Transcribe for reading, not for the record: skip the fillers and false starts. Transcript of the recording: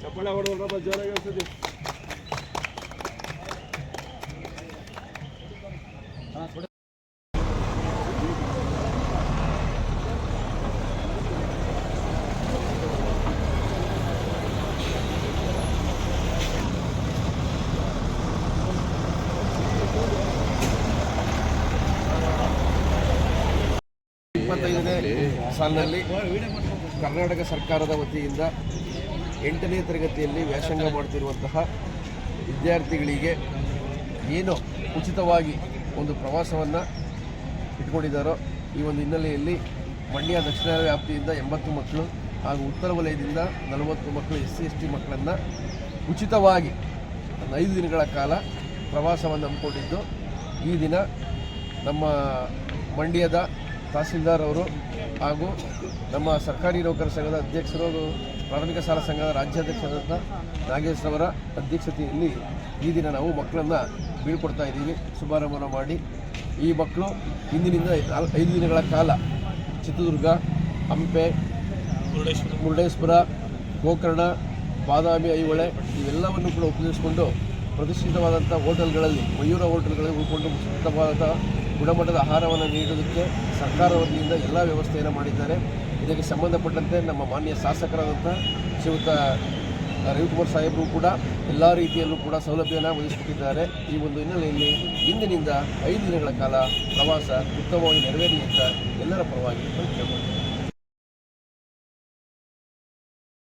ಚಪ್ಪಳ ಹೊಡೆದ ಜೋರಾಗಿ ಅನ್ಸುತ್ತೆ. ಸಾಲಿನಲ್ಲಿ ಕರ್ನಾಟಕ ಸರ್ಕಾರದ ವತಿಯಿಂದ 8ನೇ ತರಗತಿಯಲ್ಲಿ ವ್ಯಾಸಂಗ ಮಾಡ್ತಿರುವಂತಹ ವಿದ್ಯಾರ್ಥಿಗಳಿಗೆ ಏನು ಉಚಿತವಾಗಿ ಒಂದು ಪ್ರವಾಸವನ್ನು ಇಟ್ಕೊಂಡಿದ್ದಾರೋ ಈ ಒಂದು ಹಿನ್ನೆಲೆಯಲ್ಲಿ ಮಂಡ್ಯ ದಕ್ಷಿಣ ವ್ಯಾಪ್ತಿಯಿಂದ 80 ಮಕ್ಕಳು ಹಾಗೂ ಉತ್ತರ ವಲಯದಿಂದ 40 ಮಕ್ಕಳು SC/ST ಮಕ್ಕಳನ್ನು ಉಚಿತವಾಗಿ 5 ದಿನಗಳ ಕಾಲ ಪ್ರವಾಸವನ್ನು ಹಮ್ಮಿಕೊಂಡಿದ್ದು ಈ ದಿನ ನಮ್ಮ ಮಂಡ್ಯದ ತಹಸೀಲ್ದಾರ್ ಅವರು ಹಾಗೂ ನಮ್ಮ ಸರ್ಕಾರಿ ನೌಕರ ಸಂಘದ ಅಧ್ಯಕ್ಷರು ಪ್ರಾಥಮಿಕ ಶಾಲಾ ಸಂಘದ ರಾಜ್ಯಾಧ್ಯಕ್ಷರಾದ ನಾಗೇಶ್ವರ ಅಧ್ಯಕ್ಷತೆಯಲ್ಲಿ ಈ ದಿನ ನಾವು ಮಕ್ಕಳನ್ನು ಬೀಳ್ಕೊಡ್ತಾ ಇದ್ದೀವಿ, ಶುಭಾರಂಭ ಮಾಡಿ. ಈ ಮಕ್ಕಳು ಇಂದಿನಿಂದ 5 ದಿನಗಳ ಕಾಲ ಚಿತ್ರದುರ್ಗ, ಹಂಪೆ, ಮುರುಡೇಶ್ವರ, ಗೋಕರ್ಣ, ಬಾದಾಮಿ, ಐಹೊಳೆ ಇವೆಲ್ಲವನ್ನು ಕೂಡ ಉಪಯೋಗಿಸಿಕೊಂಡು ಪ್ರತಿಷ್ಠಿತವಾದಂಥ ಹೋಟೆಲ್ಗಳಲ್ಲಿ, ಮಯೂರ ಹೋಟೆಲ್ಗಳಲ್ಲಿ ಉಳ್ಕೊಂಡು ಉಚಿತವಾದ ಗುಣಮಟ್ಟದ ಆಹಾರವನ್ನು ನೀಡೋದಕ್ಕೆ ಸರ್ಕಾರ ವತಿಯಿಂದ ಎಲ್ಲ ವ್ಯವಸ್ಥೆಯನ್ನು ಮಾಡಿದ್ದಾರೆ. ಇದಕ್ಕೆ ಸಂಬಂಧಪಟ್ಟಂತೆ ನಮ್ಮ ಮಾನ್ಯ ಶಾಸಕರಾದಂಥ ಶ್ರೀಯುತ ರವಿಕುಮಾರ್ ಸಾಹೇಬರು ಕೂಡ ಎಲ್ಲ ರೀತಿಯಲ್ಲೂ ಕೂಡ ಸೌಲಭ್ಯವನ್ನು ಒದಗಿಸುತ್ತಿದ್ದಾರೆ. ಈ ಒಂದು ಹಿನ್ನೆಲೆಯಲ್ಲಿ ಇಂದಿನಿಂದ 5 ದಿನಗಳ ಕಾಲ ಪ್ರವಾಸ ಉತ್ತಮವಾಗಿ ನೆರವೇರಿ ಅಂತ ಎಲ್ಲರ ಪರವಾಗಿ ಕೇಳ್ಕೊಳ್ತೀನಿ.